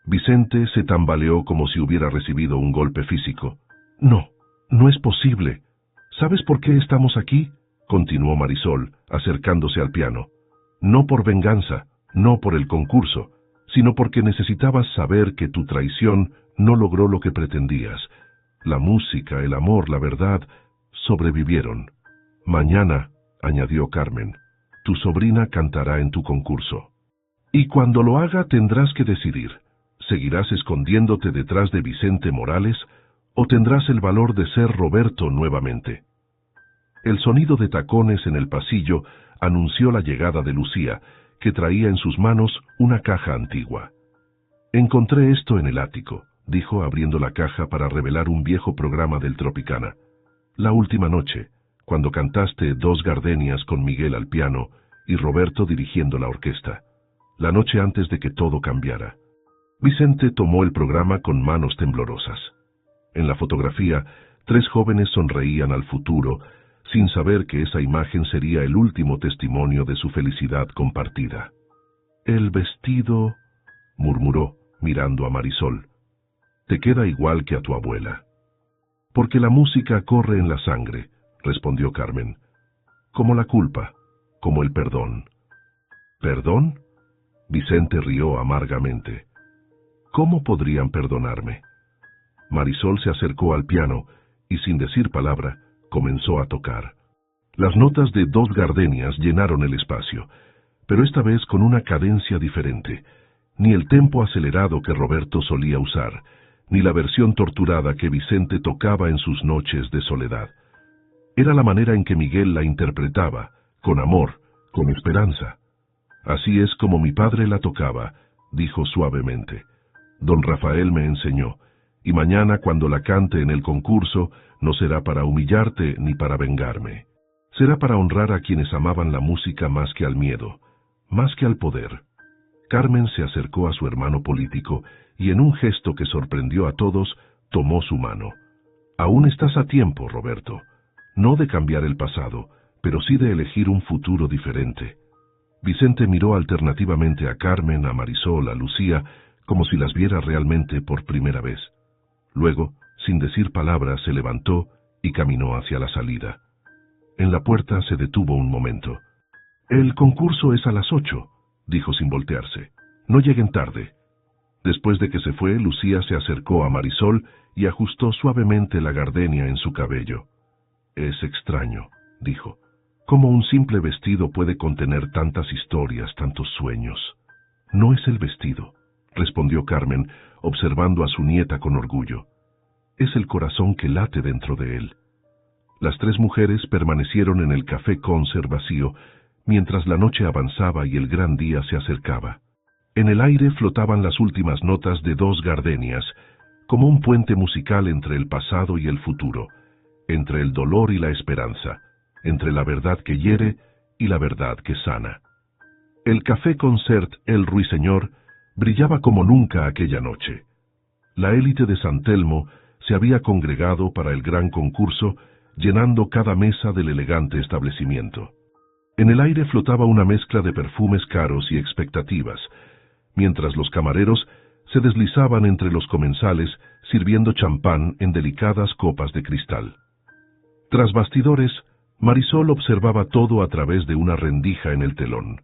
Vicente se tambaleó como si hubiera recibido un golpe físico. —No, no es posible. ¿Sabes por qué estamos aquí? —continuó Marisol, acercándose al piano. No por venganza, no por el concurso, sino porque necesitabas saber que tu traición no logró lo que pretendías. La música, el amor, la verdad, sobrevivieron. Mañana, añadió Carmen, tu sobrina cantará en tu concurso. Y cuando lo haga tendrás que decidir. ¿Seguirás escondiéndote detrás de Vicente Morales o tendrás el valor de ser Roberto nuevamente? El sonido de tacones en el pasillo anunció la llegada de Lucía, que traía en sus manos una caja antigua. Encontré esto en el ático, dijo abriendo la caja para revelar un viejo programa del Tropicana. La última noche, cuando cantaste Dos Gardenias con Miguel al piano y Roberto dirigiendo la orquesta. La noche antes de que todo cambiara. Vicente tomó el programa con manos temblorosas. En la fotografía, 3 jóvenes sonreían al futuro, sin saber que esa imagen sería el último testimonio de su felicidad compartida. «El vestido», murmuró, mirando a Marisol, «te queda igual que a tu abuela». «Porque la música corre en la sangre», respondió Carmen. «Como la culpa, como el perdón». «¿Perdón?», Vicente rió amargamente. «¿Cómo podrían perdonarme?». Marisol se acercó al piano y, sin decir palabra, comenzó a tocar. Las notas de Dos Gardenias llenaron el espacio, pero esta vez con una cadencia diferente. Ni el tempo acelerado que Roberto solía usar, ni la versión torturada que Vicente tocaba en sus noches de soledad. Era la manera en que Miguel la interpretaba, con amor, con esperanza. «Así es como mi padre la tocaba», dijo suavemente. «Don Rafael me enseñó, y mañana cuando la cante en el concurso no será para humillarte ni para vengarme. Será para honrar a quienes amaban la música más que al miedo, más que al poder». Carmen se acercó a su hermano político y en un gesto que sorprendió a todos, tomó su mano. «Aún estás a tiempo, Roberto, no de cambiar el pasado, pero sí de elegir un futuro diferente». Vicente miró alternativamente a Carmen, a Marisol, a Lucía, como si las viera realmente por primera vez. Luego, sin decir palabras, se levantó y caminó hacia la salida. En la puerta se detuvo un momento. «El concurso es a las 8», dijo sin voltearse. «No lleguen tarde». Después de que se fue, Lucía se acercó a Marisol y ajustó suavemente la gardenia en su cabello. «Es extraño», dijo. «¿Cómo un simple vestido puede contener tantas historias, tantos sueños?» «No es el vestido», respondió Carmen, observando a su nieta con orgullo. «Es el corazón que late dentro de él». Las 3 mujeres permanecieron en el café Concert vacío, mientras la noche avanzaba y el gran día se acercaba. En el aire flotaban las últimas notas de Dos Gardenias, como un puente musical entre el pasado y el futuro, entre el dolor y la esperanza, entre la verdad que hiere y la verdad que sana. El Café Concert El Ruiseñor brillaba como nunca aquella noche. La élite de San Telmo se había congregado para el gran concurso, llenando cada mesa del elegante establecimiento. En el aire flotaba una mezcla de perfumes caros y expectativas, mientras los camareros se deslizaban entre los comensales sirviendo champán en delicadas copas de cristal. Tras bastidores, Marisol observaba todo a través de una rendija en el telón.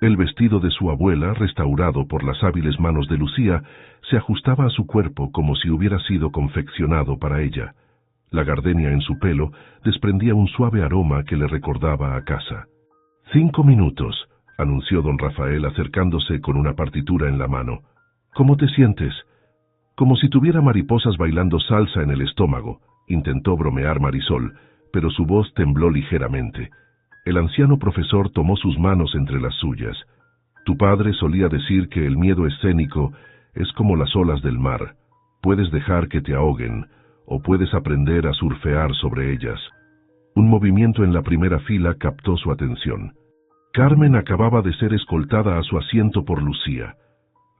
El vestido de su abuela, restaurado por las hábiles manos de Lucía, se ajustaba a su cuerpo como si hubiera sido confeccionado para ella. La gardenia en su pelo desprendía un suave aroma que le recordaba a casa. «5 minutos», anunció don Rafael acercándose con una partitura en la mano. «¿Cómo te sientes?» «Como si tuviera mariposas bailando salsa en el estómago», intentó bromear Marisol, pero su voz tembló ligeramente. El anciano profesor tomó sus manos entre las suyas. «Tu padre solía decir que el miedo escénico es como las olas del mar. Puedes dejar que te ahoguen, o puedes aprender a surfear sobre ellas». Un movimiento en la primera fila captó su atención. Carmen acababa de ser escoltada a su asiento por Lucía.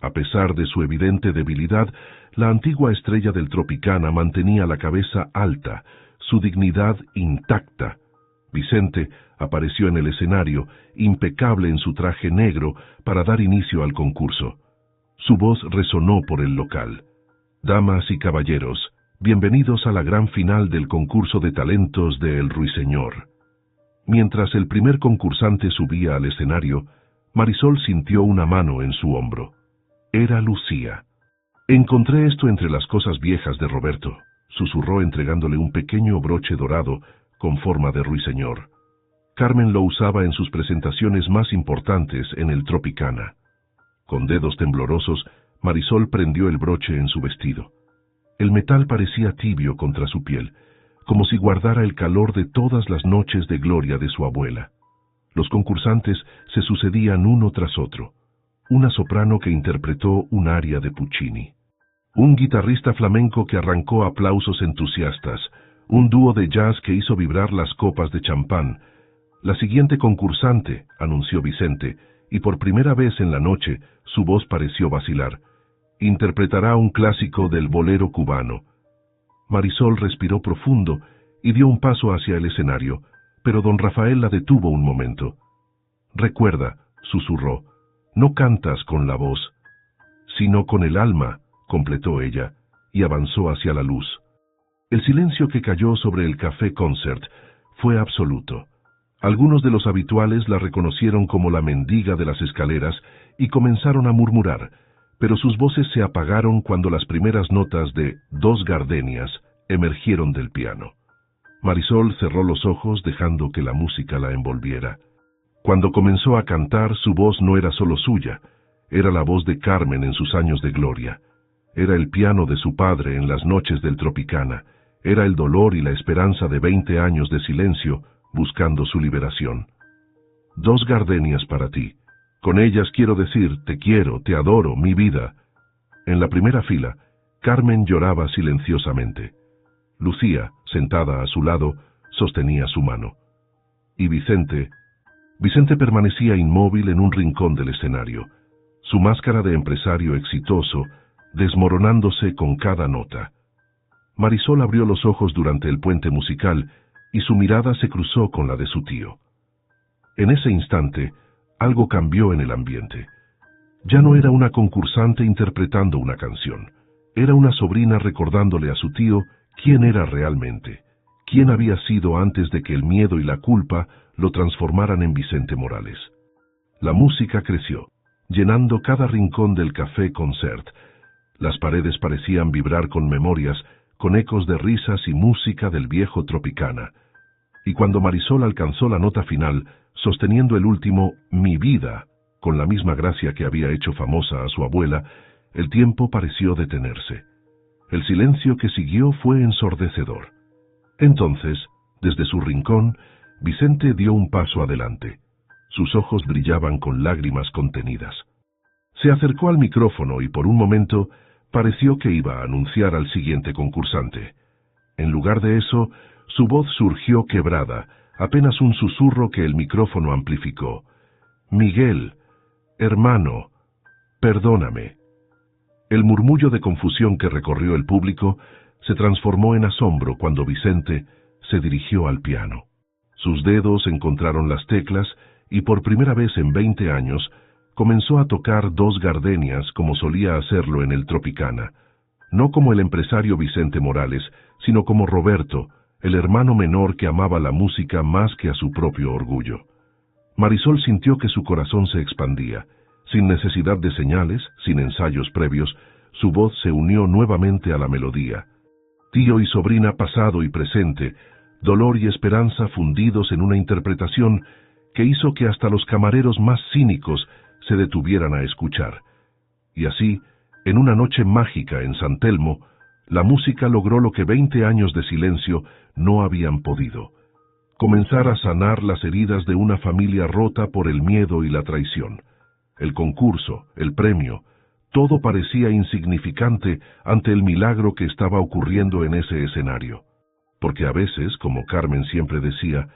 A pesar de su evidente debilidad, la antigua estrella del Tropicana mantenía la cabeza alta, su dignidad intacta. Vicente apareció en el escenario, impecable en su traje negro, para dar inicio al concurso. Su voz resonó por el local. «Damas y caballeros, bienvenidos a la gran final del concurso de talentos de El Ruiseñor». Mientras el primer concursante subía al escenario, Marisol sintió una mano en su hombro. Era Lucía. «Encontré esto entre las cosas viejas de Roberto», susurró entregándole un pequeño broche dorado con forma de ruiseñor. Carmen lo usaba en sus presentaciones más importantes en el Tropicana. Con dedos temblorosos, Marisol prendió el broche en su vestido. El metal parecía tibio contra su piel, como si guardara el calor de todas las noches de gloria de su abuela. Los concursantes se sucedían uno tras otro. Una soprano que interpretó un aria de Puccini. un guitarrista flamenco que arrancó aplausos entusiastas, un dúo de jazz que hizo vibrar las copas de champán. La siguiente concursante, anunció Vicente, y por primera vez en la noche su voz pareció vacilar. Interpretará un clásico del bolero cubano. Marisol respiró profundo y dio un paso hacia el escenario, pero don Rafael la detuvo un momento. Recuerda, susurró, no cantas con la voz, sino con el alma, completó ella, y avanzó hacia la luz. El silencio que cayó sobre el Café Concert fue absoluto. Algunos de los habituales la reconocieron como la mendiga de las escaleras y comenzaron a murmurar, pero sus voces se apagaron cuando las primeras notas de Dos Gardenias emergieron del piano. Marisol cerró los ojos dejando que la música la envolviera. Cuando comenzó a cantar, su voz no era solo suya, era la voz de Carmen en sus años de gloria. Era el piano de su padre en las noches del Tropicana, era el dolor y la esperanza de 20 años de silencio buscando su liberación. Dos gardenias para ti. Con ellas quiero decir, te quiero, te adoro, mi vida. En la primera fila, Carmen lloraba silenciosamente. Lucía, sentada a su lado, sostenía su mano. Y Vicente permanecía inmóvil en un rincón del escenario, su máscara de empresario exitoso desmoronándose con cada nota. Marisol abrió los ojos durante el puente musical y su mirada se cruzó con la de su tío. En ese instante, algo cambió en el ambiente. Ya no era una concursante interpretando una canción, era una sobrina recordándole a su tío quién era realmente, quién había sido antes de que el miedo y la culpa lo transformaran en Vicente Morales. La música creció, llenando cada rincón del Café Concert. Las paredes parecían vibrar con memorias, con ecos de risas y música del viejo Tropicana. Y cuando Marisol alcanzó la nota final, sosteniendo el último «Mi vida», con la misma gracia que había hecho famosa a su abuela, el tiempo pareció detenerse. El silencio que siguió fue ensordecedor. Entonces, desde su rincón, Vicente dio un paso adelante. Sus ojos brillaban con lágrimas contenidas. Se acercó al micrófono y por un momento pareció que iba a anunciar al siguiente concursante. En lugar de eso, su voz surgió quebrada, apenas un susurro que el micrófono amplificó. «Miguel, hermano, perdóname». El murmullo de confusión que recorrió el público se transformó en asombro cuando Vicente se dirigió al piano. Sus dedos encontraron las teclas y por primera vez en 20 años comenzó a tocar Dos Gardenias como solía hacerlo en el Tropicana, no como el empresario Vicente Morales, sino como Roberto, el hermano menor que amaba la música más que a su propio orgullo. Marisol sintió que su corazón se expandía. Sin necesidad de señales, sin ensayos previos, su voz se unió nuevamente a la melodía. Tío y sobrina pasado y presente, dolor y esperanza fundidos en una interpretación que hizo que hasta los camareros más cínicos se detuvieran a escuchar. Y así, en una noche mágica en San Telmo, la música logró lo que 20 años de silencio no habían podido: comenzar a sanar las heridas de una familia rota por el miedo y la traición. El concurso, el premio, todo parecía insignificante ante el milagro que estaba ocurriendo en ese escenario. Porque a veces, como Carmen siempre decía,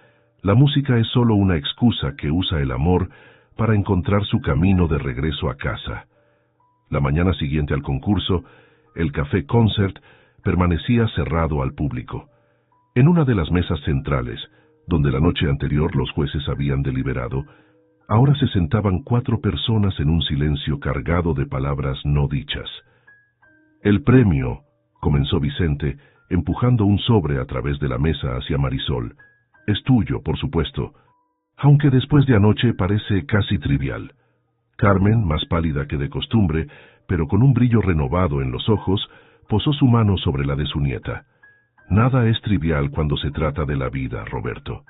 la música es solo una excusa que usa el amor para encontrar su camino de regreso a casa. La mañana siguiente al concurso, el Café Concert permanecía cerrado al público. En una de las mesas centrales, donde la noche anterior los jueces habían deliberado, ahora se sentaban 4 personas en un silencio cargado de palabras no dichas. «El premio», comenzó Vicente, empujando un sobre a través de la mesa hacia Marisol, «es tuyo, por supuesto, aunque después de anoche parece casi trivial». Carmen, más pálida que de costumbre, pero con un brillo renovado en los ojos, posó su mano sobre la de su nieta. «Nada es trivial cuando se trata de la vida, Roberto».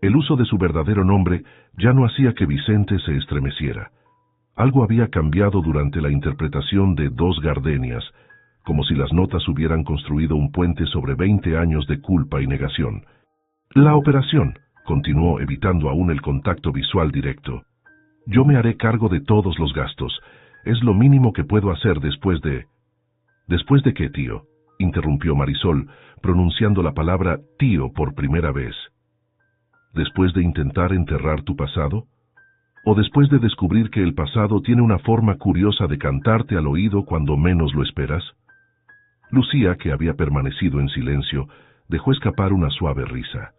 El uso de su verdadero nombre ya no hacía que Vicente se estremeciera. Algo había cambiado durante la interpretación de Dos Gardenias, como si las notas hubieran construido un puente sobre 20 años de culpa y negación. «La operación», continuó evitando aún el contacto visual directo. «Yo me haré cargo de todos los gastos. Es lo mínimo que puedo hacer después de ¿Después de qué, tío?, interrumpió Marisol, pronunciando la palabra tío por primera vez. ¿Después de intentar enterrar tu pasado? ¿O después de descubrir que el pasado tiene una forma curiosa de cantarte al oído cuando menos lo esperas? Lucía, que había permanecido en silencio, dejó escapar una suave risa.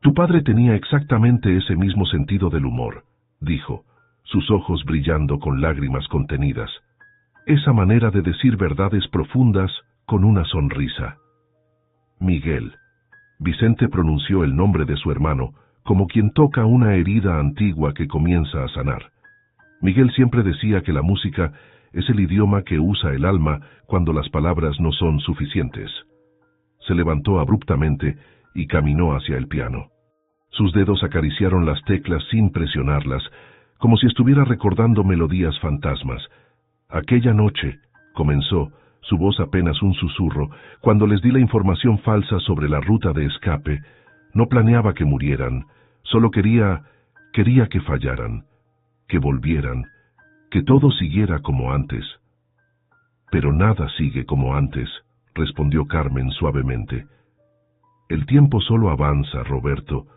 Tu padre tenía exactamente ese mismo sentido del humor, dijo, sus ojos brillando con lágrimas contenidas. Esa manera de decir verdades profundas con una sonrisa. Miguel. Vicente pronunció el nombre de su hermano, como quien toca una herida antigua que comienza a sanar. Miguel siempre decía que la música es el idioma que usa el alma cuando las palabras no son suficientes. Se levantó abruptamente y caminó hacia el piano. Sus dedos acariciaron las teclas sin presionarlas, como si estuviera recordando melodías fantasmas. Aquella noche, comenzó, su voz apenas un susurro, cuando les di la información falsa sobre la ruta de escape, no planeaba que murieran, solo quería que fallaran, que volvieran, que todo siguiera como antes. Pero nada sigue como antes, respondió Carmen suavemente. El tiempo solo avanza, Roberto,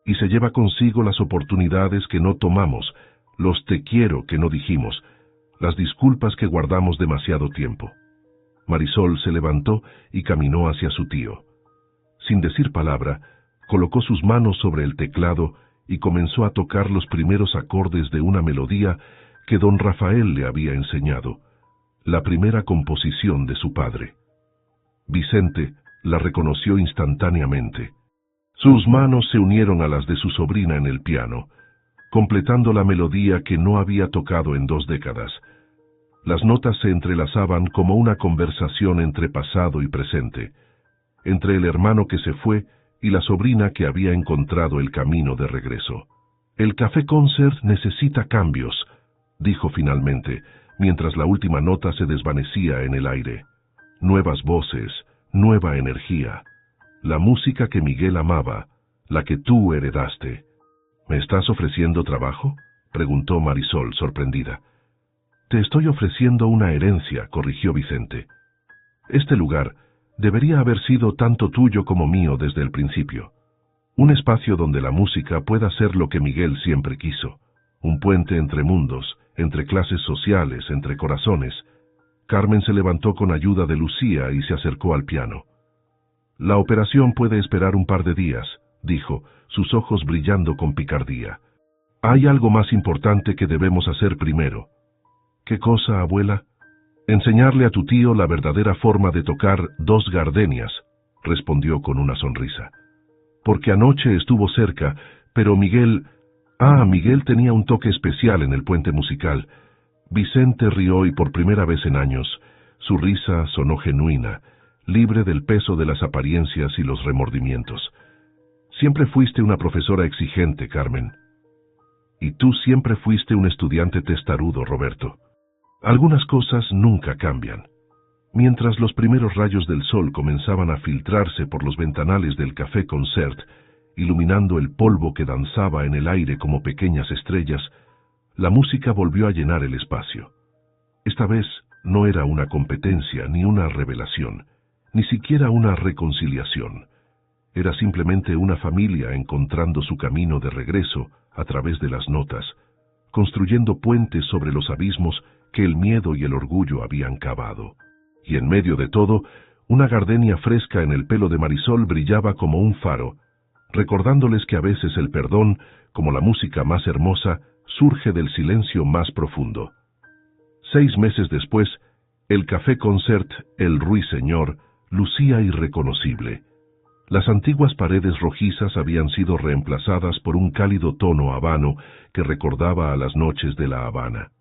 y se lleva consigo las oportunidades que no tomamos, los te quiero que no dijimos, las disculpas que guardamos demasiado tiempo. Marisol se levantó y caminó hacia su tío. Sin decir palabra, colocó sus manos sobre el teclado y comenzó a tocar los primeros acordes de una melodía que don Rafael le había enseñado, la primera composición de su padre. Vicente la reconoció instantáneamente. Sus manos se unieron a las de su sobrina en el piano, completando la melodía que no había tocado en 2 décadas. Las notas se entrelazaban como una conversación entre pasado y presente, entre el hermano que se fue y la sobrina que había encontrado el camino de regreso. El Café Concert necesita cambios, dijo finalmente, mientras la última nota se desvanecía en el aire. Nuevas voces, nueva energía. La música que Miguel amaba, la que tú heredaste. ¿Me estás ofreciendo trabajo?, preguntó Marisol, sorprendida. Te estoy ofreciendo una herencia, corrigió Vicente. Este lugar debería haber sido tanto tuyo como mío desde el principio. Un espacio donde la música pueda ser lo que Miguel siempre quiso. Un puente entre mundos, entre clases sociales, entre corazones. Carmen se levantó con ayuda de Lucía y se acercó al piano. La operación puede esperar un par de días, dijo, sus ojos brillando con picardía. Hay algo más importante que debemos hacer primero. ¿Qué cosa, abuela? Enseñarle a tu tío la verdadera forma de tocar 2 gardenias, respondió con una sonrisa. Porque anoche estuvo cerca, pero Miguel tenía un toque especial en el puente musical. Vicente rió y por primera vez en años, su risa sonó genuina, libre del peso de las apariencias y los remordimientos. Siempre fuiste una profesora exigente, Carmen. Y tú siempre fuiste un estudiante testarudo, Roberto. Algunas cosas nunca cambian. Mientras los primeros rayos del sol comenzaban a filtrarse por los ventanales del Café Concert, iluminando el polvo que danzaba en el aire como pequeñas estrellas, la música volvió a llenar el espacio. Esta vez no era una competencia ni una revelación, ni siquiera una reconciliación. Era simplemente una familia encontrando su camino de regreso a través de las notas, construyendo puentes sobre los abismos que el miedo y el orgullo habían cavado. Y en medio de todo, una gardenia fresca en el pelo de Marisol brillaba como un faro, recordándoles que a veces el perdón, como la música más hermosa, surge del silencio más profundo. 6 meses después, el Café Concert, el Ruiseñor, lucía irreconocible. Las antiguas paredes rojizas habían sido reemplazadas por un cálido tono habano que recordaba a las noches de La Habana.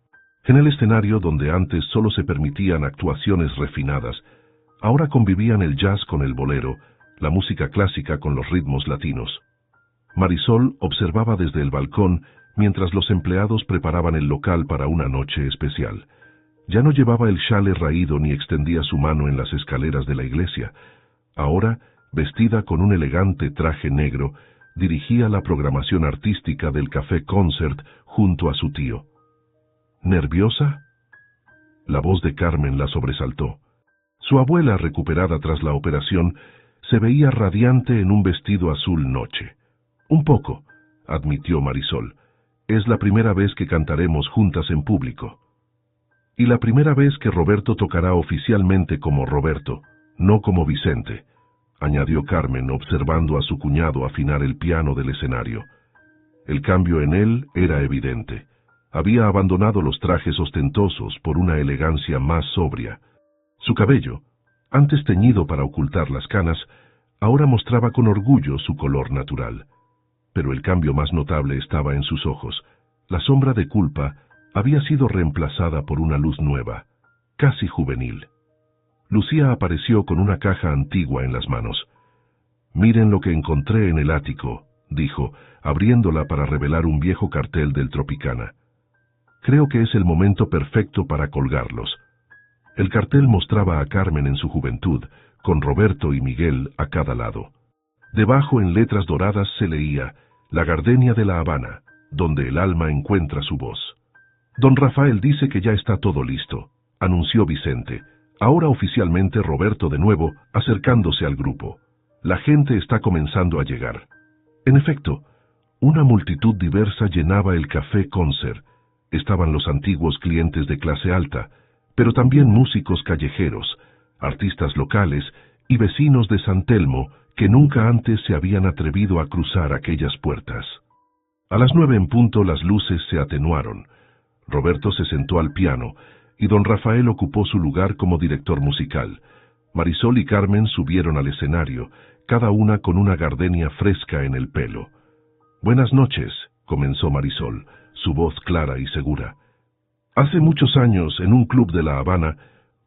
En el escenario, donde antes solo se permitían actuaciones refinadas, ahora convivían el jazz con el bolero, la música clásica con los ritmos latinos. Marisol observaba desde el balcón mientras los empleados preparaban el local para una noche especial. Ya no llevaba el chale raído ni extendía su mano en las escaleras de la iglesia. Ahora, vestida con un elegante traje negro, dirigía la programación artística del Café Concert junto a su tío. ¿Nerviosa? La voz de Carmen la sobresaltó. Su abuela, recuperada tras la operación, se veía radiante en un vestido azul noche. Un poco, admitió Marisol. Es la primera vez que cantaremos juntas en público. Y la primera vez que Roberto tocará oficialmente como Roberto, no como Vicente, añadió Carmen, observando a su cuñado afinar el piano del escenario. El cambio en él era evidente. Había abandonado los trajes ostentosos por una elegancia más sobria. Su cabello, antes teñido para ocultar las canas, ahora mostraba con orgullo su color natural. Pero el cambio más notable estaba en sus ojos. La sombra de culpa había sido reemplazada por una luz nueva, casi juvenil. Lucía apareció con una caja antigua en las manos. «Miren lo que encontré en el ático», dijo, abriéndola para revelar un viejo cartel del Tropicana. «Creo que es el momento perfecto para colgarlos». El cartel mostraba a Carmen en su juventud, con Roberto y Miguel a cada lado. Debajo, en letras doradas, se leía «La Gardenia de La Habana, donde el alma encuentra su voz». «Don Rafael dice que ya está todo listo», anunció Vicente. Ahora oficialmente Roberto de nuevo, acercándose al grupo. La gente está comenzando a llegar. En efecto, una multitud diversa llenaba el Café Concert. Estaban los antiguos clientes de clase alta, pero también músicos callejeros, artistas locales y vecinos de San Telmo que nunca antes se habían atrevido a cruzar aquellas puertas. A las 9 en punto las luces se atenuaron. Roberto se sentó al piano y don Rafael ocupó su lugar como director musical. Marisol y Carmen subieron al escenario, cada una con una gardenia fresca en el pelo. «Buenas noches», comenzó Marisol, su voz clara y segura. «Hace muchos años, en un club de La Habana,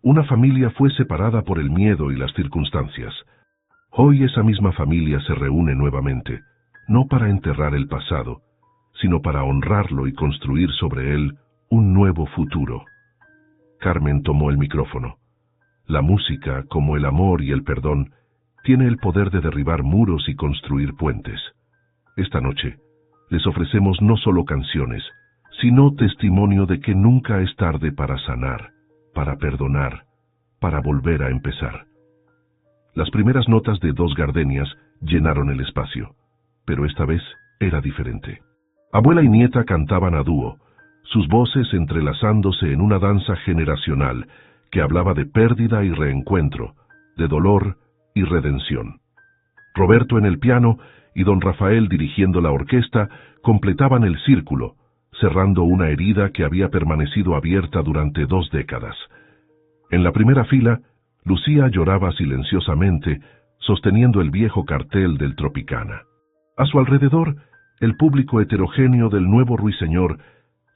una familia fue separada por el miedo y las circunstancias. Hoy esa misma familia se reúne nuevamente, no para enterrar el pasado, sino para honrarlo y construir sobre él un nuevo futuro». Carmen tomó el micrófono. «La música, como el amor y el perdón, tiene el poder de derribar muros y construir puentes. Esta noche les ofrecemos no solo canciones, sino testimonio de que nunca es tarde para sanar, para perdonar, para volver a empezar». Las primeras notas de Dos Gardenias llenaron el espacio, pero esta vez era diferente. Abuela y nieta cantaban a dúo, sus voces entrelazándose en una danza generacional que hablaba de pérdida y reencuentro, de dolor y redención. Roberto en el piano y don Rafael dirigiendo la orquesta completaban el círculo, cerrando una herida que había permanecido abierta durante 2 décadas. En la primera fila, Lucía lloraba silenciosamente, sosteniendo el viejo cartel del Tropicana. A su alrededor, el público heterogéneo del nuevo ruiseñor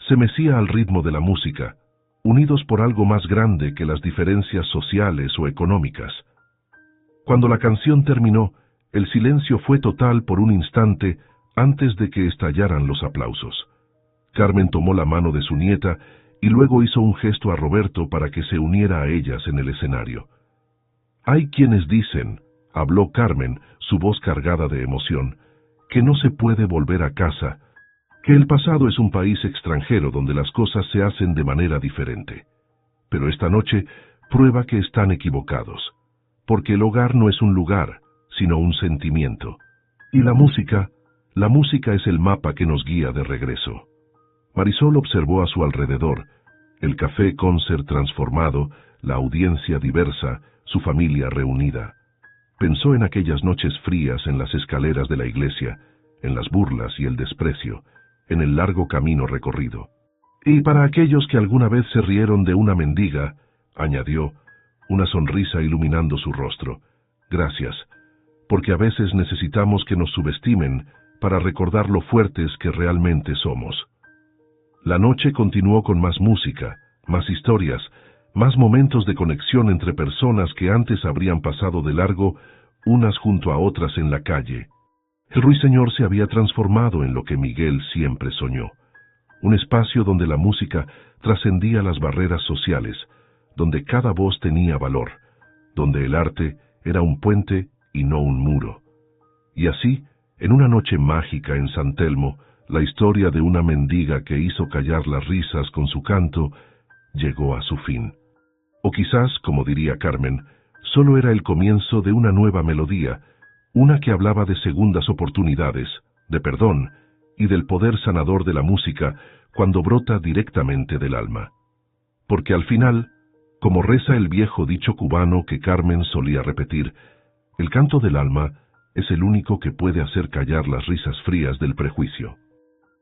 se mecía al ritmo de la música, unidos por algo más grande que las diferencias sociales o económicas. Cuando la canción terminó, el silencio fue total por un instante antes de que estallaran los aplausos. Carmen tomó la mano de su nieta y luego hizo un gesto a Roberto para que se uniera a ellas en el escenario. «Hay quienes dicen», habló Carmen, su voz cargada de emoción, «que no se puede volver a casa, que el pasado es un país extranjero donde las cosas se hacen de manera diferente. Pero esta noche prueba que están equivocados, porque el hogar no es un lugar, sino un sentimiento. Y la música es el mapa que nos guía de regreso». Marisol observó a su alrededor, el Café Concert transformado, la audiencia diversa, su familia reunida. Pensó en aquellas noches frías en las escaleras de la iglesia, en las burlas y el desprecio, en el largo camino recorrido. «Y para aquellos que alguna vez se rieron de una mendiga», añadió, una sonrisa iluminando su rostro, «gracias, porque a veces necesitamos que nos subestimen para recordar lo fuertes que realmente somos». La noche continuó con más música, más historias, más momentos de conexión entre personas que antes habrían pasado de largo unas junto a otras en la calle. El ruiseñor se había transformado en lo que Miguel siempre soñó, un espacio donde la música trascendía las barreras sociales, donde cada voz tenía valor, donde el arte era un puente y no un muro. Y así, en una noche mágica en San Telmo, la historia de una mendiga que hizo callar las risas con su canto llegó a su fin. O quizás, como diría Carmen, solo era el comienzo de una nueva melodía, una que hablaba de segundas oportunidades, de perdón y del poder sanador de la música cuando brota directamente del alma. Porque al final, como reza el viejo dicho cubano que Carmen solía repetir, el canto del alma es el único que puede hacer callar las risas frías del prejuicio.